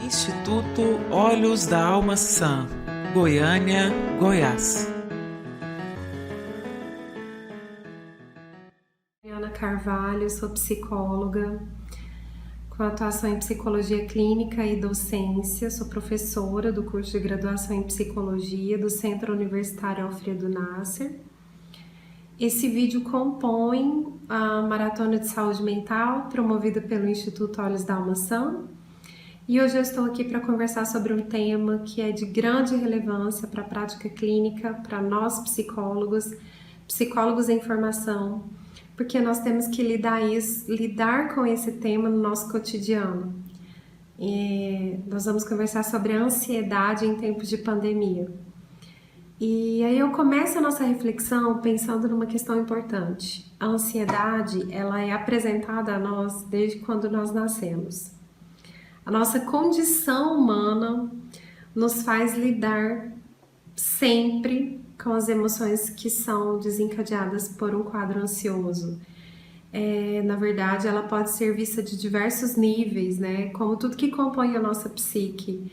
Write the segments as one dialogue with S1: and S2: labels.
S1: Instituto Olhos da Alma Sã, Goiânia, Goiás.
S2: Ana Carvalho, sou psicóloga, com atuação em psicologia clínica e docência, sou professora do curso de graduação em psicologia do Centro Universitário Alfredo Nasser. Esse vídeo compõe a Maratona de Saúde Mental, promovida pelo Instituto Olhos da Alma Sã, e hoje eu estou aqui para conversar sobre um tema que é de grande relevância para a prática clínica, para nós psicólogos em formação, porque nós temos que lidar com esse tema no nosso cotidiano. Nós vamos conversar sobre a ansiedade em tempos de pandemia. E aí eu começo a nossa reflexão pensando numa questão importante. A ansiedade, ela é apresentada a nós desde quando nós nascemos. A nossa condição humana nos faz lidar sempre com as emoções que são desencadeadas por um quadro ansioso. Na verdade, ela pode ser vista de diversos níveis, né? Como tudo que compõe a nossa psique.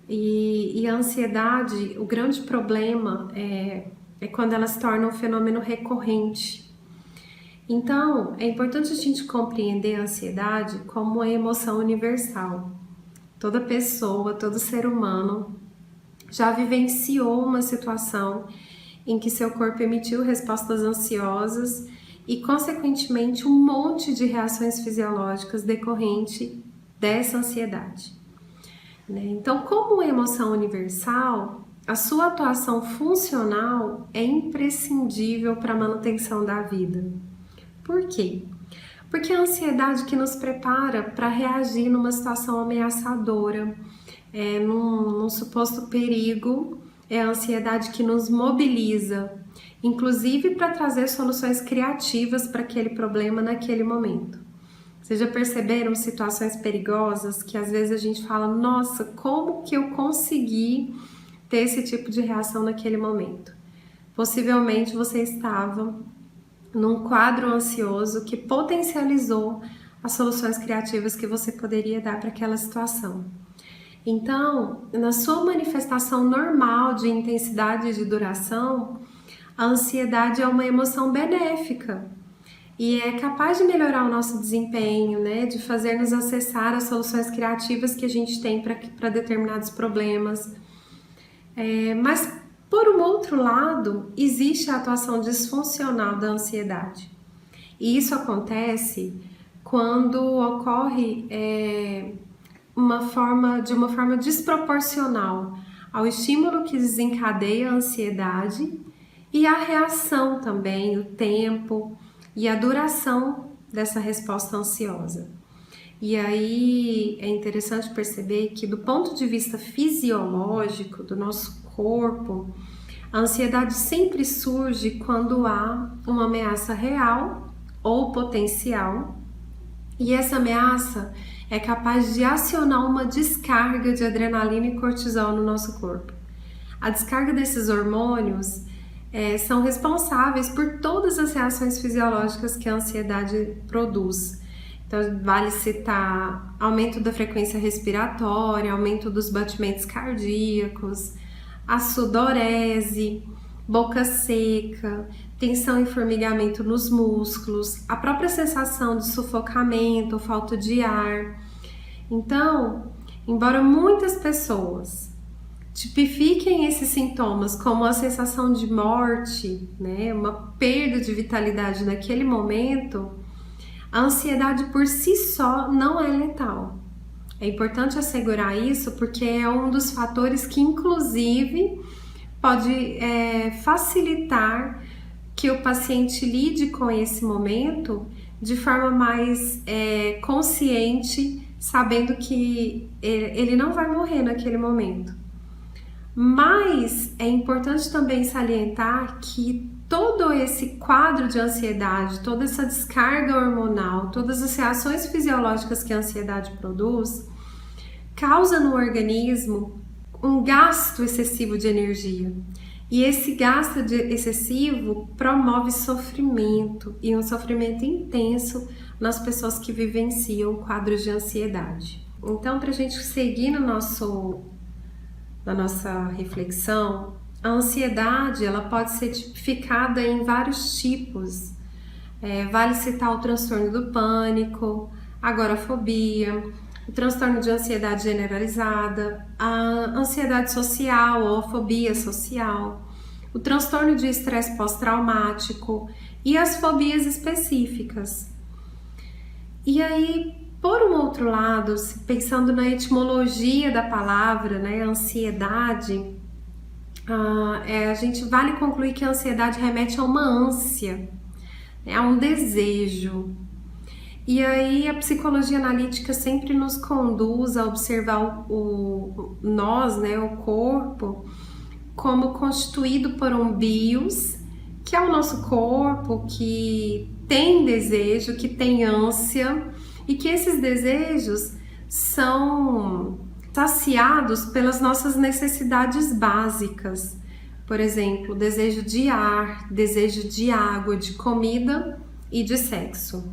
S2: E a ansiedade, o grande problema é quando ela se torna um fenômeno recorrente. Então, é importante a gente compreender a ansiedade como uma emoção universal. Toda pessoa, todo ser humano já vivenciou uma situação em que seu corpo emitiu respostas ansiosas e, consequentemente, um monte de reações fisiológicas decorrente dessa ansiedade. Então, como emoção universal, a sua atuação funcional é imprescindível para a manutenção da vida. Por quê? Porque é a ansiedade que nos prepara para reagir numa situação ameaçadora, num suposto perigo, é a ansiedade que nos mobiliza, inclusive para trazer soluções criativas para aquele problema naquele momento. Vocês já perceberam situações perigosas que às vezes a gente fala, nossa, como que eu consegui ter esse tipo de reação naquele momento? Possivelmente você estava num quadro ansioso que potencializou as soluções criativas que você poderia dar para aquela situação. Então, na sua manifestação normal de intensidade e de duração, a ansiedade é uma emoção benéfica e é capaz de melhorar o nosso desempenho, né? De fazer-nos acessar as soluções criativas que a gente tem para determinados problemas. Mas, por um outro lado, existe a atuação disfuncional da ansiedade. E isso acontece quando ocorre de uma forma desproporcional ao estímulo que desencadeia a ansiedade e a reação também, o tempo e a duração dessa resposta ansiosa. E aí é interessante perceber que, do ponto de vista fisiológico do nosso corpo, a ansiedade sempre surge quando há uma ameaça real ou potencial, e essa ameaça é capaz de acionar uma descarga de adrenalina e cortisol no nosso corpo. A descarga desses hormônios são responsáveis por todas as reações fisiológicas que a ansiedade produz. Então, vale citar aumento da frequência respiratória, aumento dos batimentos cardíacos, a sudorese, boca seca, tensão e formigamento nos músculos, a própria sensação de sufocamento, falta de ar. Então, embora muitas pessoas tipifiquem esses sintomas como a sensação de morte, né, uma perda de vitalidade naquele momento, a ansiedade por si só não é letal. É importante assegurar isso porque é um dos fatores que, inclusive, pode facilitar que o paciente lide com esse momento de forma mais consciente, sabendo que ele não vai morrer naquele momento. Mas é importante também salientar que todo esse quadro de ansiedade, toda essa descarga hormonal, todas as reações fisiológicas que a ansiedade produz, causa no organismo um gasto excessivo de energia. E esse gasto excessivo promove sofrimento, e um sofrimento intenso nas pessoas que vivenciam quadros de ansiedade. Então, para a gente seguir na nossa reflexão, a ansiedade ela pode ser tipificada em vários tipos. Vale citar o transtorno do pânico, a agorafobia, o transtorno de ansiedade generalizada, a ansiedade social ou a fobia social, o transtorno de estresse pós-traumático e as fobias específicas. E aí, por um outro lado, pensando na etimologia da palavra, né, ansiedade, a gente vale concluir que a ansiedade remete a uma ânsia, né, a um desejo. E aí a psicologia analítica sempre nos conduz a observar nós, né, o corpo, como constituído por um bios, que é o nosso corpo, que tem desejo, que tem ânsia, e que esses desejos são saciados pelas nossas necessidades básicas. Por exemplo, desejo de ar, desejo de água, de comida e de sexo.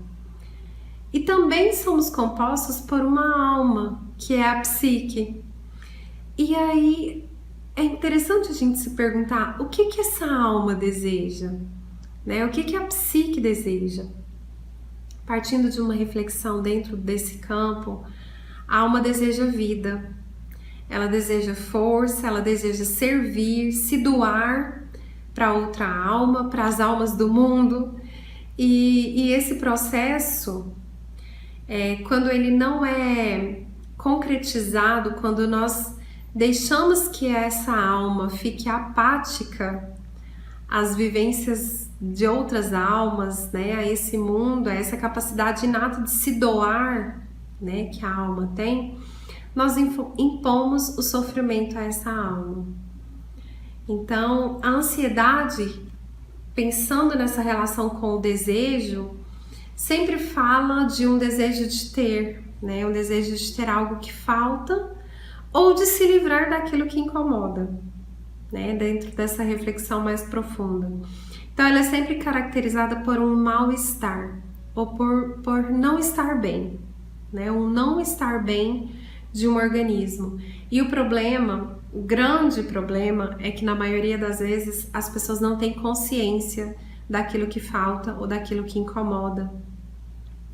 S2: E também somos compostos por uma alma, que é a psique. E aí é interessante a gente se perguntar o que essa alma deseja, né? O que a psique deseja? Partindo de uma reflexão dentro desse campo, a alma deseja vida, ela deseja força, ela deseja servir, se doar para outra alma, para as almas do mundo. E esse processo, quando ele não é concretizado, quando nós deixamos que essa alma fique apática às vivências de outras almas, né, a esse mundo, a essa capacidade inata de se doar, né, que a alma tem, nós impomos o sofrimento a essa alma. Então, a ansiedade, pensando nessa relação com o desejo, sempre fala de um desejo de ter, né, um desejo de ter algo que falta ou de se livrar daquilo que incomoda, né, dentro dessa reflexão mais profunda. Então, ela é sempre caracterizada por um mal-estar ou por não estar bem, né, um não estar bem de um organismo. E o problema, o grande problema, é que na maioria das vezes as pessoas não têm consciência daquilo que falta ou daquilo que incomoda.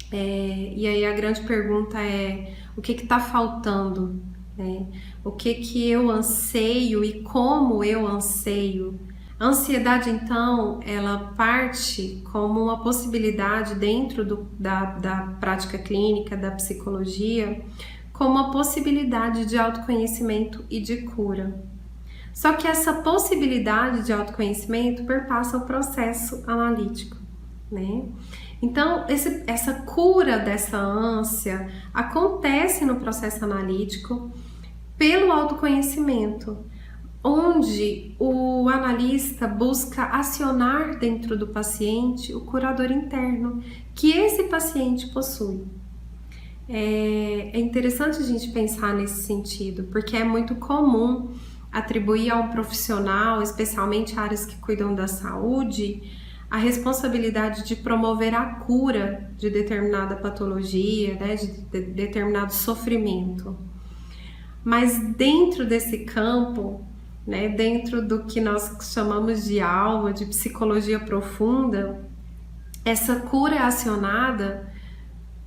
S2: E aí a grande pergunta é: o que está faltando? Né? O que eu anseio e como eu anseio? A ansiedade, então, ela parte como uma possibilidade dentro da prática clínica, da psicologia, como uma possibilidade de autoconhecimento e de cura. Só que essa possibilidade de autoconhecimento perpassa o processo analítico, né? Então, essa cura dessa ânsia acontece no processo analítico pelo autoconhecimento, onde o analista busca acionar dentro do paciente o curador interno que esse paciente possui. É interessante a gente pensar nesse sentido, porque é muito comum atribuir a um profissional, especialmente áreas que cuidam da saúde, a responsabilidade de promover a cura de determinada patologia, né, de determinado sofrimento. Mas dentro desse campo, né, dentro do que nós chamamos de alma, de psicologia profunda, essa cura é acionada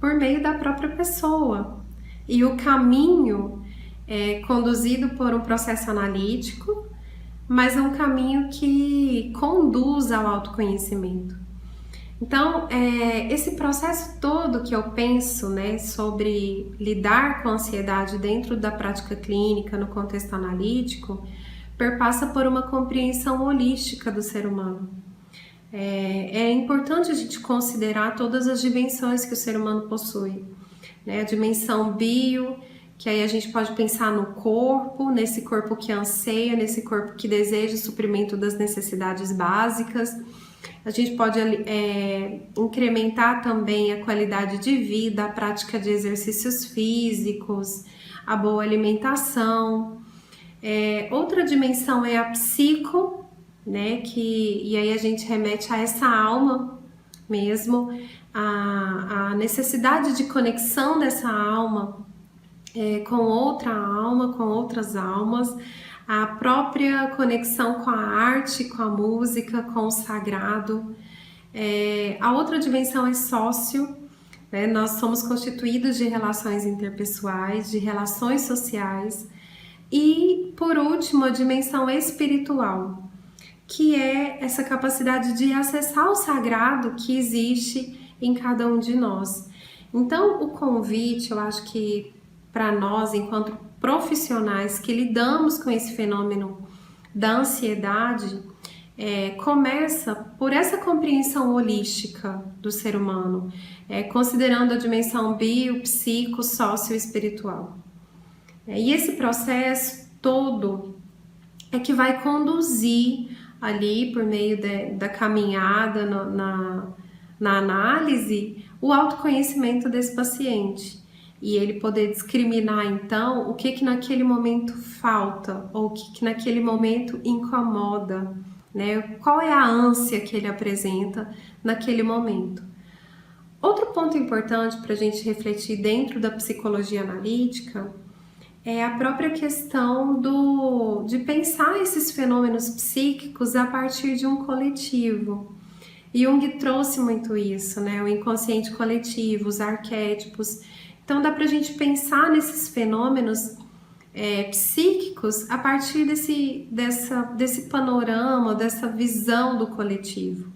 S2: por meio da própria pessoa. E o caminho é conduzido por um processo analítico, mas é um caminho que conduz ao autoconhecimento. Então, esse processo todo que eu penso, né, sobre lidar com a ansiedade dentro da prática clínica, no contexto analítico, perpassa por uma compreensão holística do ser humano. É importante a gente considerar todas as dimensões que o ser humano possui, né? A dimensão bio, que aí a gente pode pensar no corpo, nesse corpo que anseia, nesse corpo que deseja o suprimento das necessidades básicas. A gente pode incrementar também a qualidade de vida, a prática de exercícios físicos, a boa alimentação. Outra dimensão é a psico, né? E aí a gente remete a essa alma mesmo, a necessidade de conexão dessa alma com outra alma, com outras almas, a própria conexão com a arte, com a música, com o sagrado. A outra dimensão é sócio, né? Nós somos constituídos de relações interpessoais, de relações sociais. E, por último, a dimensão espiritual, que é essa capacidade de acessar o sagrado que existe em cada um de nós. Então, o convite, eu acho que para nós, enquanto profissionais que lidamos com esse fenômeno da ansiedade, começa por essa compreensão holística do ser humano, considerando a dimensão bio, psico, sócio-espiritual. E esse processo todo é que vai conduzir ali, por meio da caminhada na análise, o autoconhecimento desse paciente. E ele poder discriminar, então, o que naquele momento falta, ou o que naquele momento incomoda, né? Qual é a ânsia que ele apresenta naquele momento. Outro ponto importante para a gente refletir dentro da psicologia analítica é a própria questão de pensar esses fenômenos psíquicos a partir de um coletivo. Jung trouxe muito isso, né? O inconsciente coletivo, os arquétipos. Então dá para a gente pensar nesses fenômenos psíquicos a partir desse panorama, dessa visão do coletivo,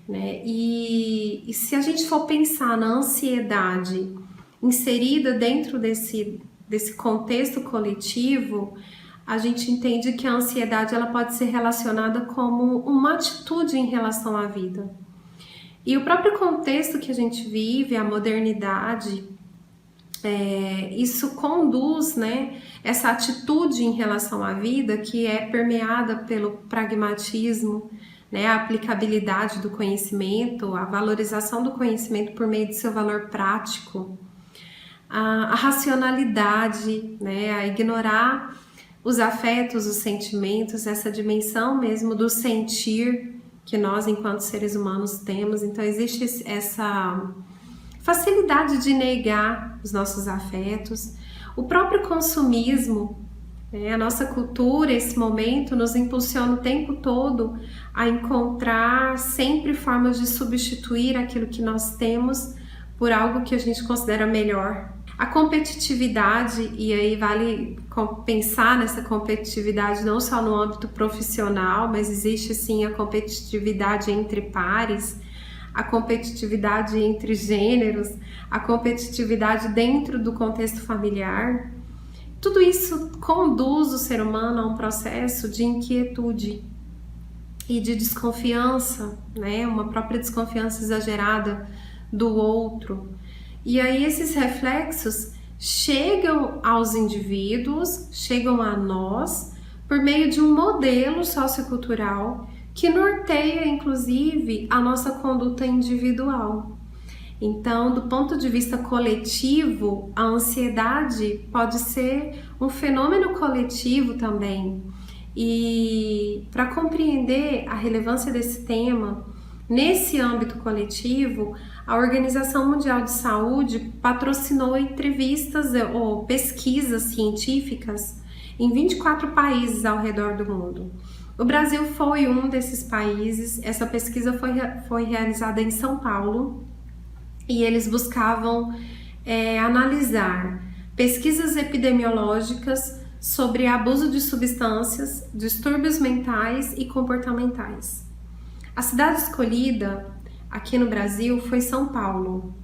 S2: né? E se a gente for pensar na ansiedade inserida dentro desse contexto coletivo, a gente entende que a ansiedade ela pode ser relacionada como uma atitude em relação à vida. E o próprio contexto que a gente vive, a modernidade, isso conduz, né, essa atitude em relação à vida que é permeada pelo pragmatismo, né, a aplicabilidade do conhecimento, a valorização do conhecimento por meio de seu valor prático, a racionalidade, né, a ignorar os afetos, os sentimentos, essa dimensão mesmo do sentir que nós, enquanto seres humanos, temos. Então, existe essa facilidade de negar os nossos afetos, o próprio consumismo, né? A nossa cultura, esse momento, nos impulsiona o tempo todo a encontrar sempre formas de substituir aquilo que nós temos por algo que a gente considera melhor. A competitividade, e aí vale pensar nessa competitividade não só no âmbito profissional, mas existe sim a competitividade entre pares, a competitividade entre gêneros, a competitividade dentro do contexto familiar. Tudo isso conduz o ser humano a um processo de inquietude e de desconfiança, né? Uma própria desconfiança exagerada do outro. E aí esses reflexos chegam aos indivíduos, chegam a nós, por meio de um modelo sociocultural que norteia, inclusive, a nossa conduta individual. Então, do ponto de vista coletivo, a ansiedade pode ser um fenômeno coletivo também. E para compreender a relevância desse tema, nesse âmbito coletivo, a Organização Mundial de Saúde patrocinou entrevistas ou pesquisas científicas em 24 países ao redor do mundo. O Brasil foi um desses países. Essa pesquisa foi realizada em São Paulo e eles buscavam analisar pesquisas epidemiológicas sobre abuso de substâncias, distúrbios mentais e comportamentais. A cidade escolhida aqui no Brasil foi São Paulo.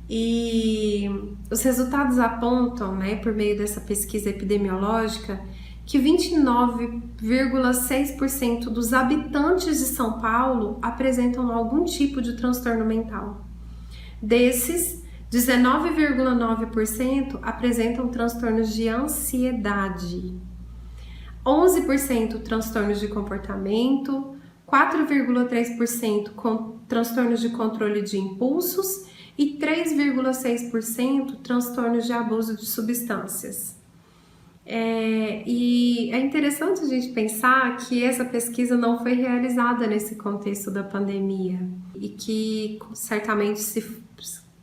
S2: E os resultados apontam, né, por meio dessa pesquisa epidemiológica, que 29,6% dos habitantes de São Paulo apresentam algum tipo de transtorno mental. Desses, 19,9% apresentam transtornos de ansiedade, 11% transtornos de comportamento, 4,3% com transtornos de controle de impulsos e 3,6% transtornos de abuso de substâncias. E é interessante a gente pensar que essa pesquisa não foi realizada nesse contexto da pandemia e que certamente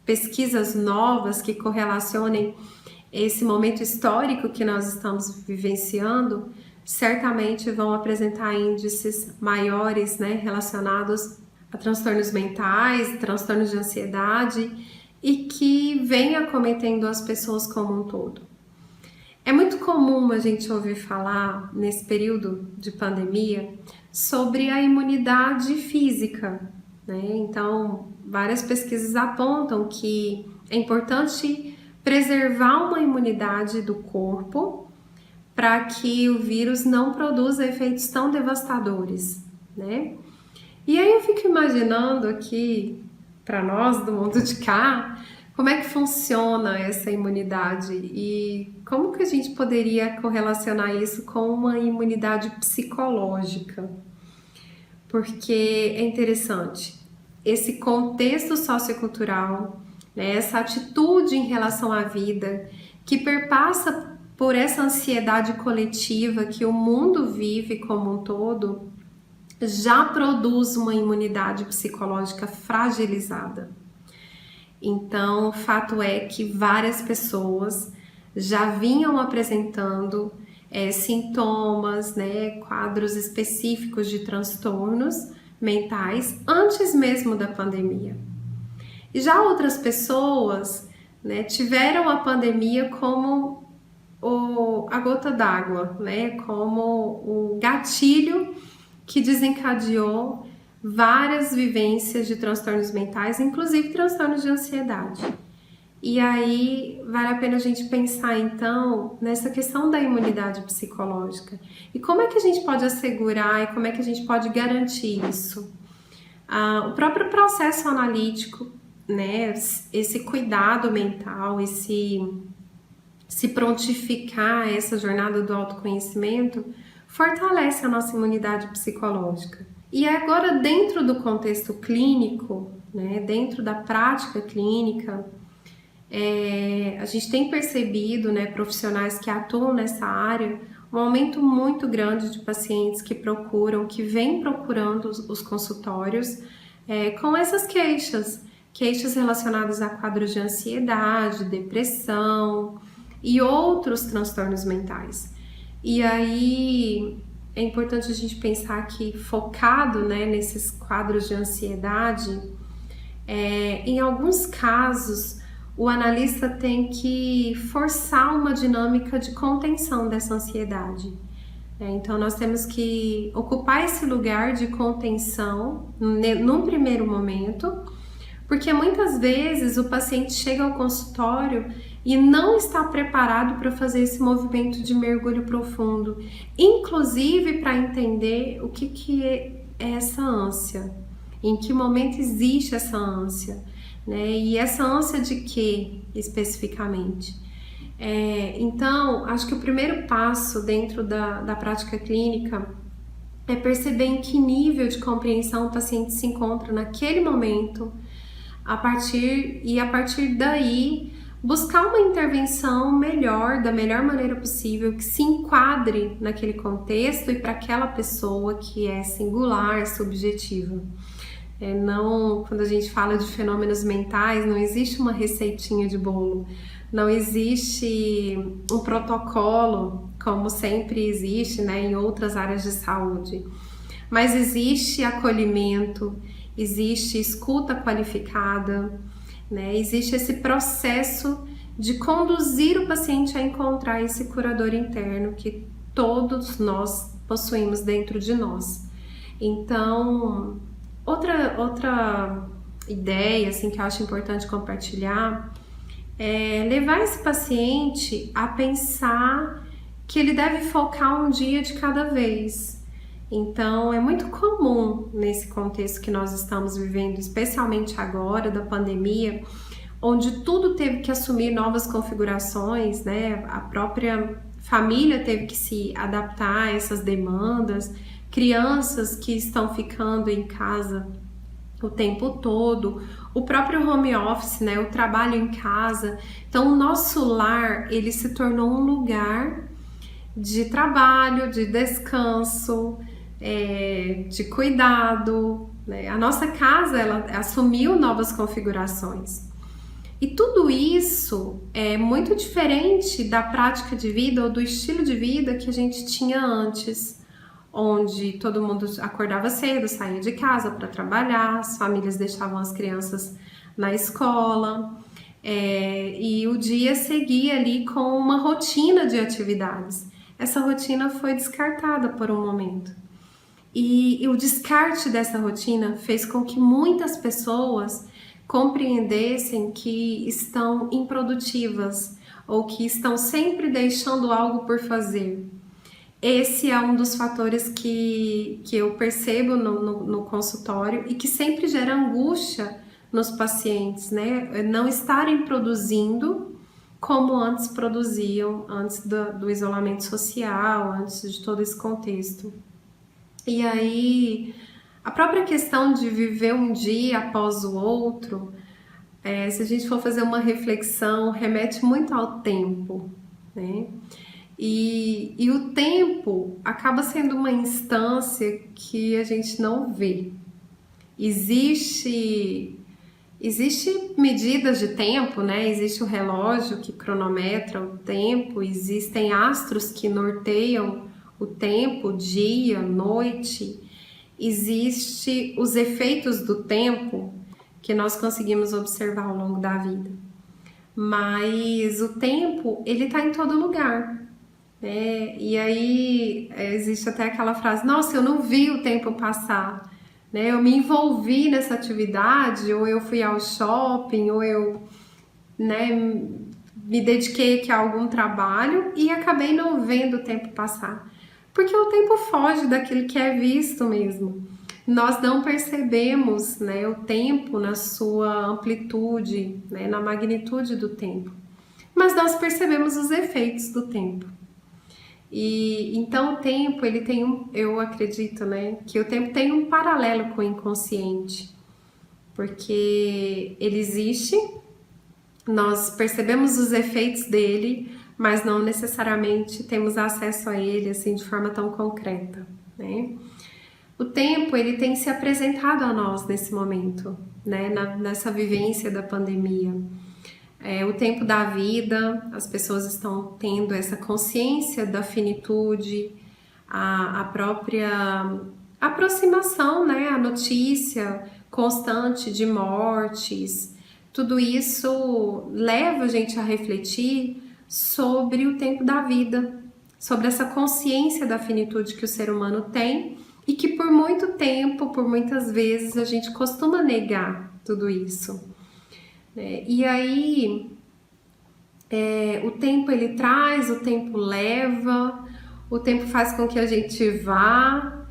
S2: pesquisas novas que correlacionem esse momento histórico que nós estamos vivenciando, certamente vão apresentar índices maiores, né, relacionados a transtornos mentais, transtornos de ansiedade e que vem acometendo as pessoas como um todo. É muito comum a gente ouvir falar, nesse período de pandemia, sobre a imunidade física, né? Então, várias pesquisas apontam que é importante preservar uma imunidade do corpo para que o vírus não produza efeitos tão devastadores, né? E aí eu fico imaginando aqui, para nós do mundo de cá, como é que funciona essa imunidade e como que a gente poderia correlacionar isso com uma imunidade psicológica? Porque é interessante, esse contexto sociocultural, né, essa atitude em relação à vida, que perpassa por essa ansiedade coletiva que o mundo vive como um todo, já produz uma imunidade psicológica fragilizada. Então, o fato é que várias pessoas já vinham apresentando sintomas, né, quadros específicos de transtornos mentais antes mesmo da pandemia. E já outras pessoas, né, tiveram a pandemia como a gota d'água, né, como o gatilho que desencadeou várias vivências de transtornos mentais, inclusive transtornos de ansiedade. E aí vale a pena a gente pensar então nessa questão da imunidade psicológica e como é que a gente pode assegurar e como é que a gente pode garantir isso. O próprio processo analítico, né, esse cuidado mental, se prontificar essa jornada do autoconhecimento fortalece a nossa imunidade psicológica. E agora, dentro do contexto clínico, né, dentro da prática clínica, a gente tem percebido, né, profissionais que atuam nessa área, um aumento muito grande de pacientes que vêm procurando os consultórios com essas queixas relacionadas a quadros de ansiedade, depressão e outros transtornos mentais. E aí é importante a gente pensar que focado, né, nesses quadros de ansiedade, em alguns casos o analista tem que forçar uma dinâmica de contenção dessa ansiedade. Então nós temos que ocupar esse lugar de contenção num primeiro momento, porque muitas vezes o paciente chega ao consultório e não está preparado para fazer esse movimento de mergulho profundo, inclusive para entender o que é essa ânsia, em que momento existe essa ânsia, né? E essa ânsia de quê, especificamente? Então, acho que o primeiro passo dentro da prática clínica é perceber em que nível de compreensão o paciente se encontra naquele momento, a partir daí buscar uma intervenção melhor, da melhor maneira possível, que se enquadre naquele contexto e para aquela pessoa que é singular, subjetiva. Quando a gente fala de fenômenos mentais, não existe uma receitinha de bolo, não existe um protocolo, como sempre existe, né, em outras áreas de saúde, mas existe acolhimento, existe escuta qualificada, né? Existe esse processo de conduzir o paciente a encontrar esse curador interno que todos nós possuímos dentro de nós. Então, outra ideia assim, que eu acho importante compartilhar é levar esse paciente a pensar que ele deve focar um dia de cada vez. Então, é muito comum nesse contexto que nós estamos vivendo, especialmente agora da pandemia, onde tudo teve que assumir novas configurações, né? A própria família teve que se adaptar a essas demandas, crianças que estão ficando em casa o tempo todo, o próprio home office, né? O trabalho em casa. Então, o nosso lar, ele se tornou um lugar de trabalho, de descanso, de cuidado, né? A nossa casa, ela assumiu novas configurações. E tudo isso é muito diferente da prática de vida ou do estilo de vida que a gente tinha antes, onde todo mundo acordava cedo, saía de casa para trabalhar, as famílias deixavam as crianças na escola, e o dia seguia ali com uma rotina de atividades. Essa rotina foi descartada por um momento. E o descarte dessa rotina fez com que muitas pessoas compreendessem que estão improdutivas ou que estão sempre deixando algo por fazer. Esse é um dos fatores que eu percebo no consultório e que sempre gera angústia nos pacientes, né? Não estarem produzindo como antes produziam, antes do isolamento social, antes de todo esse contexto. E aí, a própria questão de viver um dia após o outro, se a gente for fazer uma reflexão, remete muito ao tempo, né? E o tempo acaba sendo uma instância que a gente não vê. Existe medidas de tempo, né? Existe o relógio que cronometra o tempo, existem astros que norteiam o tempo, dia, noite. Existe os efeitos do tempo que nós conseguimos observar ao longo da vida. Mas o tempo, ele está em todo lugar, né? E aí existe até aquela frase: nossa, eu não vi o tempo passar, né? Eu me envolvi nessa atividade, ou eu fui ao shopping, ou eu, né, me dediquei aqui a algum trabalho e acabei não vendo o tempo passar. Porque o tempo foge daquilo que é visto mesmo. Nós não percebemos, né, o tempo na sua amplitude, né, na magnitude do tempo. Mas nós percebemos os efeitos do tempo. E então o tempo, ele tem eu acredito, né, que o tempo tem um paralelo com o inconsciente. Porque ele existe, nós percebemos os efeitos dele, mas não necessariamente temos acesso a ele assim de forma tão concreta, né? O tempo, ele tem se apresentado a nós nesse momento, né? Nessa vivência da pandemia. O tempo da vida, as pessoas estão tendo essa consciência da finitude, a própria aproximação, né? A notícia constante de mortes, tudo isso leva a gente a refletir sobre o tempo da vida, sobre essa consciência da finitude que o ser humano tem e que por muito tempo, por muitas vezes, a gente costuma negar tudo isso. E aí, o tempo ele traz, o tempo leva, o tempo faz com que a gente vá,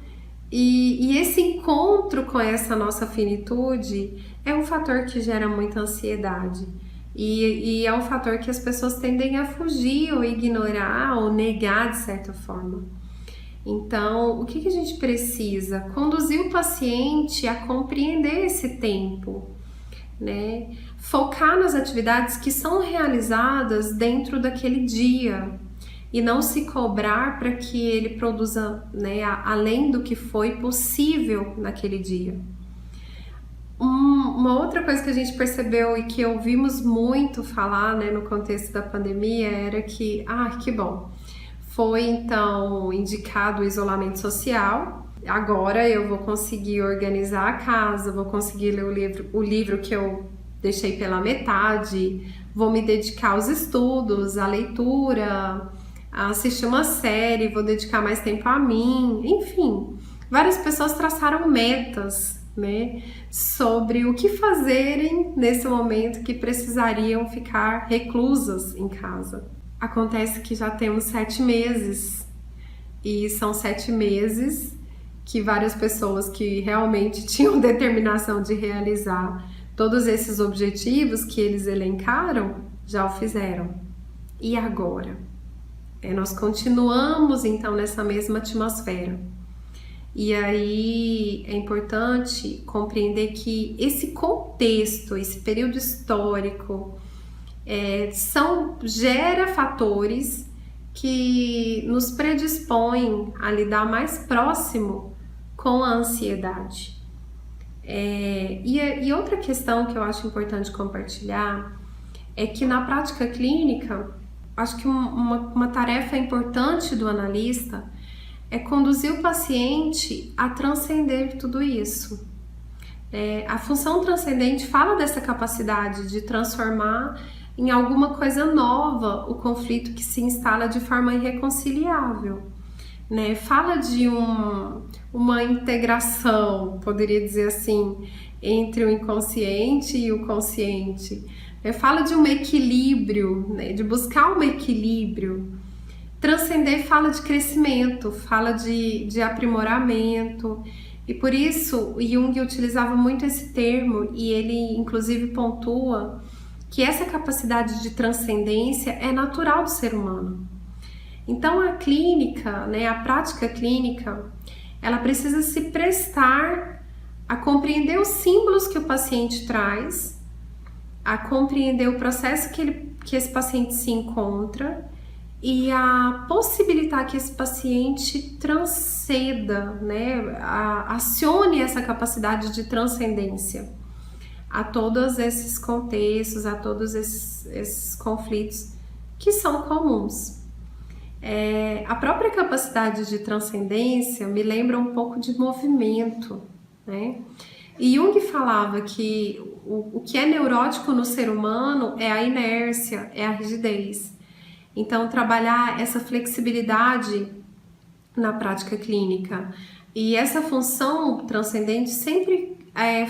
S2: e esse encontro com essa nossa finitude é um fator que gera muita ansiedade. E é um fator que as pessoas tendem a fugir ou ignorar ou negar de certa forma. Então, o que a gente precisa? Conduzir o paciente a compreender esse tempo, né? Focar nas atividades que são realizadas dentro daquele dia e não se cobrar para que ele produza, né, além do que foi possível naquele dia. Uma outra coisa que a gente percebeu e que ouvimos muito falar, né, no contexto da pandemia era que, que bom, foi então indicado o isolamento social, agora eu vou conseguir organizar a casa, vou conseguir ler o livro que eu deixei pela metade, vou me dedicar aos estudos, à leitura, a assistir uma série, vou dedicar mais tempo a mim, enfim, várias pessoas traçaram metas, né, sobre o que fazerem nesse momento que precisariam ficar reclusas em casa. Acontece que já temos 7 meses e são 7 meses que várias pessoas que realmente tinham determinação de realizar todos esses objetivos que eles elencaram já o fizeram. E agora? Nós continuamos então nessa mesma atmosfera. E aí é importante compreender que esse contexto, esse período histórico, gera fatores que nos predispõem a lidar mais próximo com a ansiedade. E outra questão que eu acho importante compartilhar é que na prática clínica, acho que uma tarefa importante do analista é conduzir o paciente a transcender tudo isso. A função transcendente fala dessa capacidade de transformar em alguma coisa nova o conflito que se instala de forma irreconciliável. Fala de uma integração, poderia dizer assim, entre o inconsciente e o consciente. Fala de um equilíbrio, de buscar um equilíbrio. Transcender fala de crescimento, fala de aprimoramento. E por isso Jung utilizava muito esse termo, e ele inclusive pontua que essa capacidade de transcendência é natural do ser humano. Então a clínica, a prática clínica, ela precisa se prestar a compreender os símbolos que o paciente traz, a compreender o processo que esse paciente se encontra e a possibilitar que esse paciente transcenda, acione essa capacidade de transcendência a todos esses contextos, a todos esses conflitos que são comuns. A própria capacidade de transcendência me lembra um pouco de movimento, E Jung falava que o que é neurótico no ser humano é a inércia, é a rigidez. Então, trabalhar essa flexibilidade na prática clínica e essa função transcendente sempre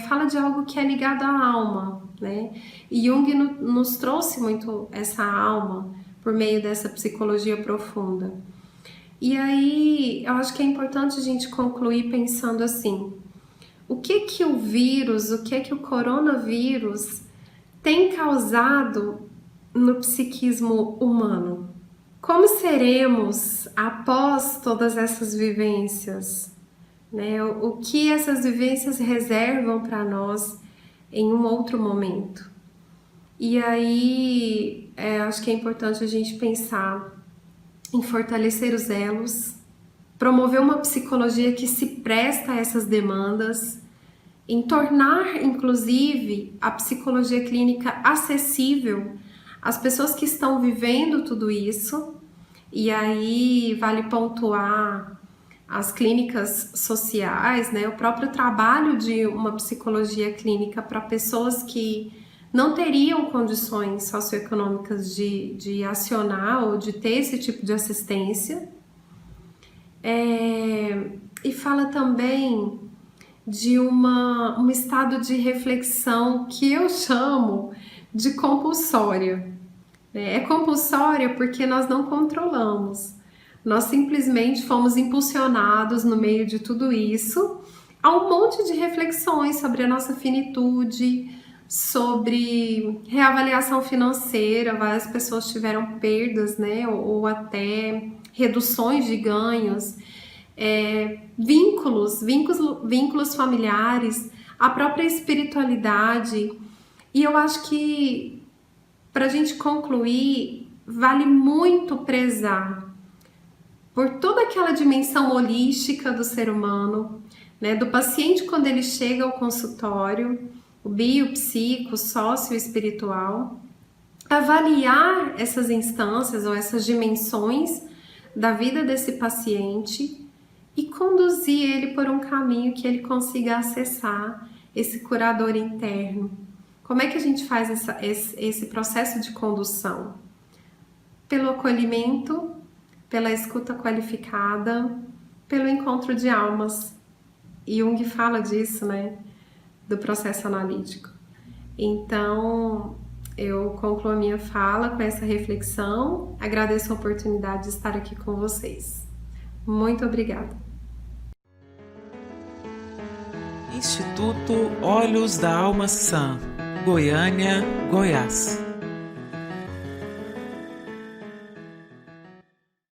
S2: fala de algo que é ligado à alma, E Jung nos trouxe muito essa alma por meio dessa psicologia profunda. E aí, eu acho que é importante a gente concluir pensando assim: o que o vírus, o que o coronavírus tem causado no psiquismo humano? Como seremos após todas essas vivências? O que essas vivências reservam para nós em um outro momento? E aí, acho que é importante a gente pensar em fortalecer os elos, promover uma psicologia que se presta a essas demandas, em tornar, inclusive, a psicologia clínica acessível às pessoas que estão vivendo tudo isso. E aí vale pontuar as clínicas sociais, o próprio trabalho de uma psicologia clínica para pessoas que não teriam condições socioeconômicas de acionar ou de ter esse tipo de assistência. E fala também de um estado de reflexão que eu chamo de compulsória. É compulsória porque nós não controlamos. Nós simplesmente fomos impulsionados no meio de tudo isso a um monte de reflexões sobre a nossa finitude, sobre reavaliação financeira. Várias pessoas tiveram perdas, ou até reduções de ganhos, vínculos familiares, a própria espiritualidade. E eu acho que, para a gente concluir, vale muito prezar por toda aquela dimensão holística do ser humano, do paciente quando ele chega ao consultório, o bio, psico, sócio espiritual, avaliar essas instâncias ou essas dimensões da vida desse paciente e conduzir ele por um caminho que ele consiga acessar esse curador interno. Como é que a gente faz esse processo de condução? Pelo acolhimento, pela escuta qualificada, pelo encontro de almas. E Jung fala disso, do processo analítico. Então, eu concluo a minha fala com essa reflexão. Agradeço a oportunidade de estar aqui com vocês. Muito obrigada.
S1: Instituto Olhos da Alma Sã, Goiânia, Goiás.